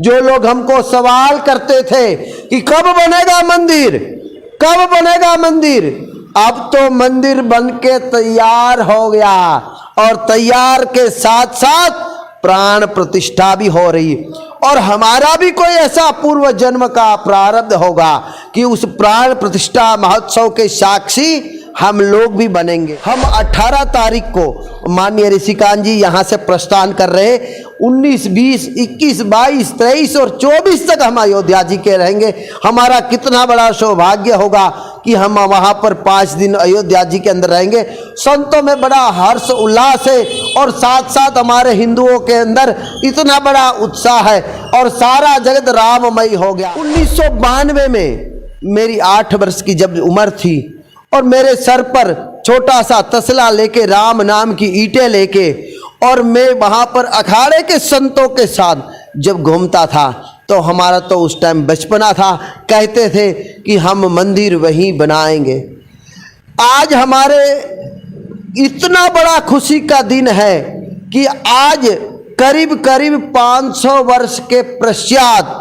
जो लोग हमको सवाल करते थे कि कब बनेगा मंदिर, कब बनेगा मंदिर, अब तो मंदिर बनके तैयार हो गया और तैयार के साथ साथ प्राण प्रतिष्ठा भी हो रही। और हमारा भी कोई ऐसा पूर्व जन्म का प्रारब्ध होगा कि उस प्राण प्रतिष्ठा महोत्सव के साक्षी हम लोग भी बनेंगे। हम 18 तारीख को माननीय ऋषिकांत जी यहाँ से प्रस्थान कर रहे। 19, 20, 21, 22, 23 और 24 तक हम अयोध्या जी के रहेंगे। हमारा कितना बड़ा सौभाग्य होगा कि हम वहाँ पर 5 दिन अयोध्या जी के अंदर रहेंगे। संतों में बड़ा हर्ष उल्लास है और साथ साथ हमारे हिंदुओं के अंदर इतना बड़ा उत्साह है और सारा जगत राममय हो गया। 1992 में मेरी 8 वर्ष की जब उम्र थी और मेरे सर पर छोटा सा तसला लेके राम नाम की ईंटें लेके और मैं वहाँ पर अखाड़े के संतों के साथ जब घूमता था तो हमारा तो उस टाइम बचपना था। कहते थे कि हम मंदिर वहीं बनाएंगे। आज हमारे इतना बड़ा खुशी का दिन है कि आज करीब करीब 500 वर्ष के पश्चात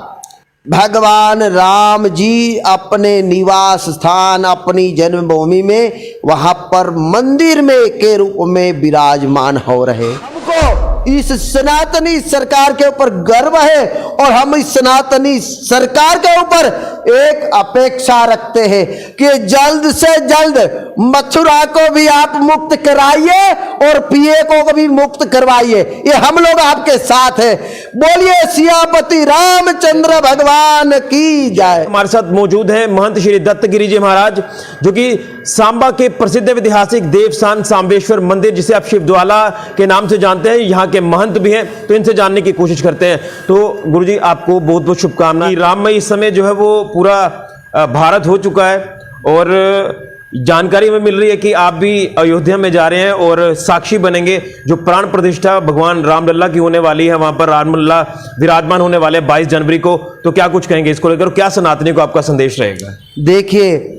भगवान राम जी अपने निवास स्थान, अपनी जन्मभूमि में वहां पर मंदिर में के रूप में विराजमान हो रहे। हमको इस सनातनी सरकार के ऊपर गर्व है और हम इस सनातनी सरकार के ऊपर एक अपेक्षा रखते हैं कि जल्द से जल्द मथुरा को भी आप मुक्त कराइए और पिए को भी मुक्त करवाइए। ये हम लोग आपके साथ हैं। बोलिए सियापति रामचंद्र भगवान की जय। हमारे साथ मौजूद हैं महंत श्री दत्तगिरी जी महाराज, जो कि सांबा के प्रसिद्ध ऐतिहासिक देवस्थान सांबेश्वर मंदिर, जिसे आप शिवद्वाला के नाम से जानते हैं, यहाँ के महंत भी हैं। तो इनसे जानने की कोशिश करते हैं। तो गुरुजी, आपको बहुत बहुत शुभकामनाएं। राममय इस समय जो है वो पूरा भारत हो चुका है और जानकारी में मिल रही है कि आप भी अयोध्या में जा रहे हैं और साक्षी बनेंगे। जो प्राण प्रतिष्ठा भगवान रामलला की होने वाली है, वहां पर रामलला विराजमान होने वाले 22 जनवरी को। तो क्या कुछ कहेंगे इसको लेकर, क्या सनातनी को आपका संदेश रहेगा? देखिए,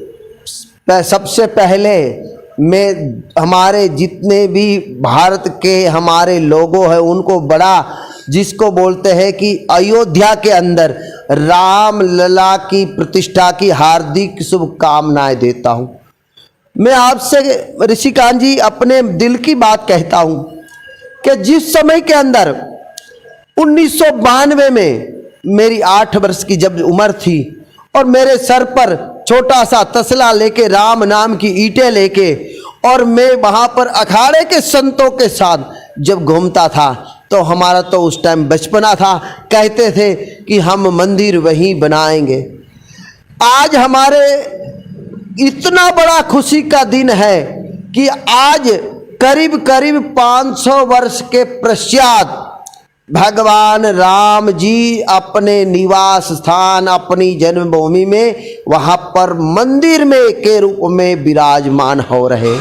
सबसे पहले मैं हमारे जितने भी भारत के हमारे लोगों हैं उनको बड़ा, जिसको बोलते हैं कि अयोध्या के अंदर राम लला की प्रतिष्ठा की हार्दिक शुभकामनाएं देता हूं। मैं आपसे ऋषिकांत जी अपने दिल की बात कहता हूं कि जिस समय के अंदर 1992 में मेरी 8 वर्ष की जब उम्र थी और मेरे सर पर छोटा सा तसला लेके राम नाम की ईंटें लेके और मैं वहाँ पर अखाड़े के संतों के साथ जब घूमता था तो हमारा तो उस टाइम बचपना था। कहते थे कि हम मंदिर वहीं बनाएंगे। आज हमारे इतना बड़ा खुशी का दिन है कि आज करीब करीब 500 वर्ष के पश्चात भगवान राम जी अपने निवास स्थान, अपनी जन्मभूमि में वहाँ पर मंदिर में के रूप में विराजमान हो रहे।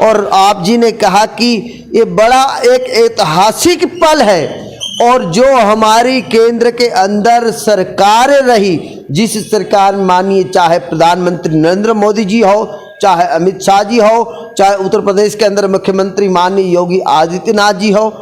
और आप जी ने कहा कि ये बड़ा एक ऐतिहासिक पल है और जो हमारी केंद्र के अंदर सरकार रही, जिस सरकार मानिए चाहे प्रधानमंत्री नरेंद्र मोदी जी हो, चाहे अमित शाह जी हो, चाहे उत्तर प्रदेश के अंदर मुख्यमंत्री माननीय योगी आदित्यनाथ जी हो,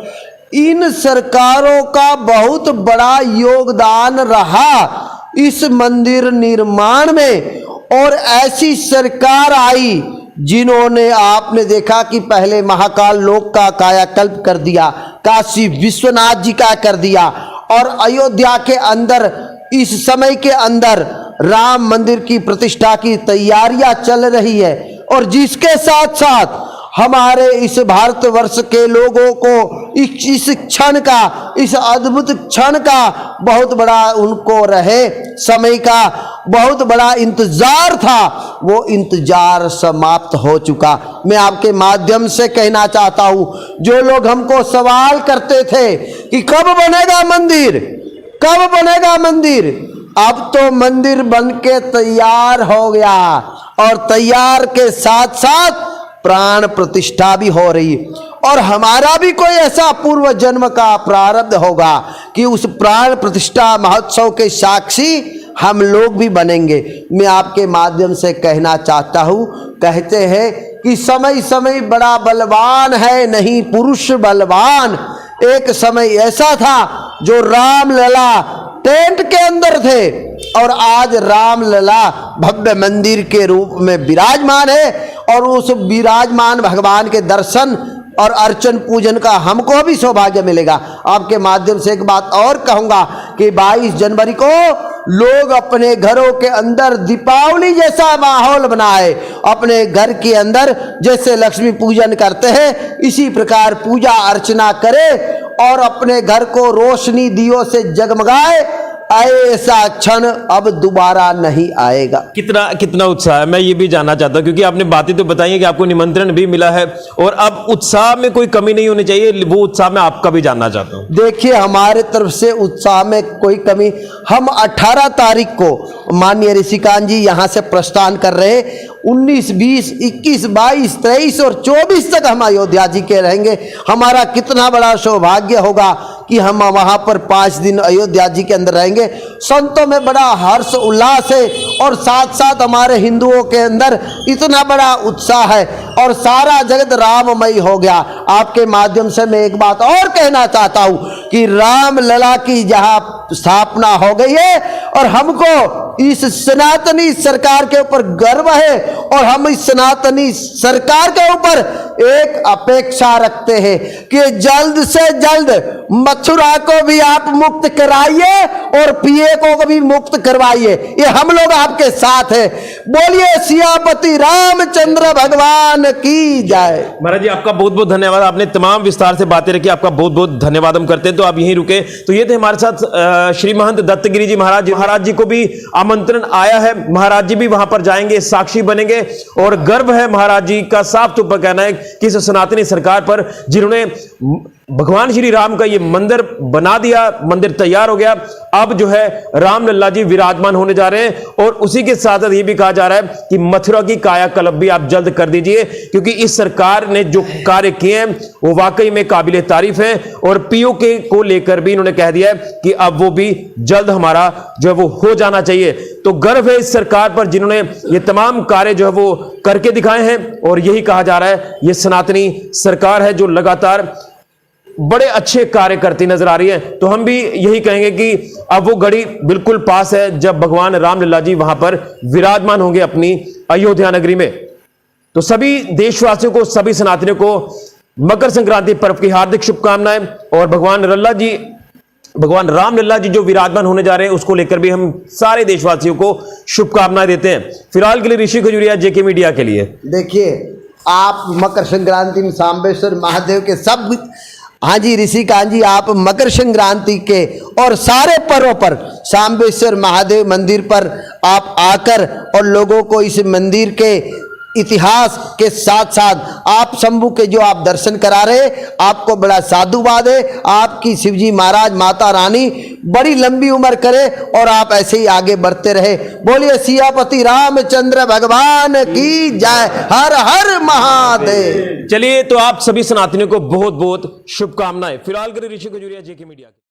इन सरकारों का बहुत बड़ा योगदान रहा इस मंदिर निर्माण में। और ऐसी सरकार आई जिन्होंने, आपने देखा कि पहले महाकाल लोक का कायाकल्प कर दिया, काशी विश्वनाथ जी का कर दिया और अयोध्या के अंदर इस समय के अंदर राम मंदिर की प्रतिष्ठा की तैयारियां चल रही है। और जिसके साथ साथ हमारे इस भारतवर्ष के लोगों को इस क्षण का, इस अद्भुत क्षण का बहुत बड़ा उनको रहे, समय का बहुत बड़ा इंतजार था, वो इंतजार समाप्त हो चुका। मैं आपके माध्यम से कहना चाहता हूं, जो लोग हमको सवाल करते थे कि कब बनेगा मंदिर, कब बनेगा मंदिर, अब तो मंदिर बनके तैयार हो गया और तैयार के साथ साथ प्राण प्रतिष्ठा भी हो रही। और हमारा भी कोई ऐसा पूर्व जन्म का प्रारब्ध होगा कि उस प्राण प्रतिष्ठा महोत्सव के साक्षी हम लोग भी बनेंगे। मैं आपके माध्यम से कहना चाहता हूँ, कहते हैं कि समय समय बड़ा बलवान है, नहीं पुरुष बलवान। एक समय ऐसा था जो रामलला टेंट के अंदर थे और आज रामलला भव्य मंदिर के रूप में विराजमान है। और उस विराजमान भगवान के दर्शन और अर्चन पूजन का हमको भी सौभाग्य मिलेगा। आपके माध्यम से एक बात और कहूंगा कि 22 जनवरी को लोग अपने घरों के अंदर दीपावली जैसा माहौल बनाए, अपने घर के अंदर जैसे लक्ष्मी पूजन करते हैं इसी प्रकार पूजा अर्चना करे और अपने घर को रोशनी दियों से जगमगाए। ऐसा क्षण अब दोबारा नहीं आएगा। कितना कितना उत्साह है, मैं ये भी जानना चाहता हूं, क्योंकि आपने बातें तो बताई है कि आपको निमंत्रण भी मिला है और अब उत्साह में कोई कमी नहीं होनी चाहिए, वो उत्साह मैं आपका भी जानना चाहता हूं। देखिए, हमारे तरफ से उत्साह में कोई कमी, हम 18 तारीख को माननीय ऋषिकांत जी यहां से प्रस्थान कर रहे हैं। 19, 20, 21, 22, 23 और 24 तक हम अयोध्या जी के रहेंगे। हमारा कितना बड़ा सौभाग्य होगा कि हम वहां पर 5 दिन अयोध्या जी के अंदर रहेंगे। संतों में बड़ा हर्ष उल्लास है और साथ साथ हमारे हिंदुओं के अंदर इतना बड़ा उत्साह है और सारा जगत राममय हो गया। आपके माध्यम से मैं एक बात और कहना चाहता हूं कि रामलला की जहां स्थापना हो गई है और हमको इस सनातनी सरकार के ऊपर गर्व है और हम इस सनातनी सरकार के ऊपर एक अपेक्षा रखते हैं कि जल्द से जल्द मथुरा को भी आप मुक्त कराइए और पिए को भी मुक्त करवाइए। ये हम लोग आपके साथ हैं। बोलिए सियापति रामचंद्र भगवान की जय। महाराज जी, आपका बहुत बहुत धन्यवाद, आपने तमाम विस्तार से बातें रखी, आपका बहुत बहुत धन्यवाद हम करते हैं। तो आप यहीं रुके। तो ये थे हमारे साथ श्री महंत दत्तगिरी जी महाराज। महाराज जी को भी आमंत्रण आया है, महाराज जी भी वहां पर जाएंगे, साक्षी बनेंगे और गर्व है महाराज जी का साफ तौर पर कहना है कि इस सनातनी सरकार पर जिन्होंने भगवान श्री राम का ये मंदिर बना दिया, मंदिर तैयार हो गया। अब जो है रामलला जी विराजमान होने जा रहे हैं और उसी के साथ साथ ये भी कहा जा रहा है कि मथुरा की कायाकल्प भी आप जल्द कर दीजिए, क्योंकि इस सरकार ने जो कार्य किए हैं वो वाकई में काबिले तारीफ है। और पीओके को लेकर भी इन्होंने कह दिया है कि अब वो भी जल्द हमारा जो है वो हो जाना चाहिए। तो गर्व है इस सरकार पर जिन्होंने ये तमाम कार्य जो है वो करके दिखाए हैं। और यही कहा जा रहा है ये सनातनी सरकार है जो लगातार बड़े अच्छे कार्य करती नजर आ रही है। तो हम भी यही कहेंगे कि अब वो घड़ी बिल्कुल पास है जब भगवान रामलला जी वहां पर विराजमान होंगे अपनी अयोध्या नगरी में। तो सभी देशवासियों को, सभी सनातनियों को मकर संक्रांति पर्व की हार्दिक शुभकामनाएं और भगवान रामलला जी जो विराजमान होने जा रहे हैं उसको लेकर भी हम सारे देशवासियों को शुभकामनाएं देते हैं। फिलहाल के लिए ऋषि खजुरिया, जेके मीडिया के लिए। देखिए, आप मकर संक्रांति में सांबेश्वर महादेव के सब, हाँ जी ऋषिकांत जी, आप मकर संक्रांति के और सारे पर्वों पर सांबेश्वर महादेव मंदिर पर आप आकर और लोगों को इस मंदिर के इतिहास के साथ साथ आप शंभू के जो आप दर्शन करा रहे, आपको बड़ा साधुवाद है। आपकी शिवजी महाराज, माता रानी बड़ी लंबी उम्र करे और आप ऐसे ही आगे बढ़ते रहे। बोलिए सियापति रामचंद्र भगवान की जय। हर हर महादेव। चलिए, तो आप सभी सनातनियों को बहुत बहुत शुभकामनाएं। फिलहाल के लिए ऋषि खजुरिया, जेके मीडिया।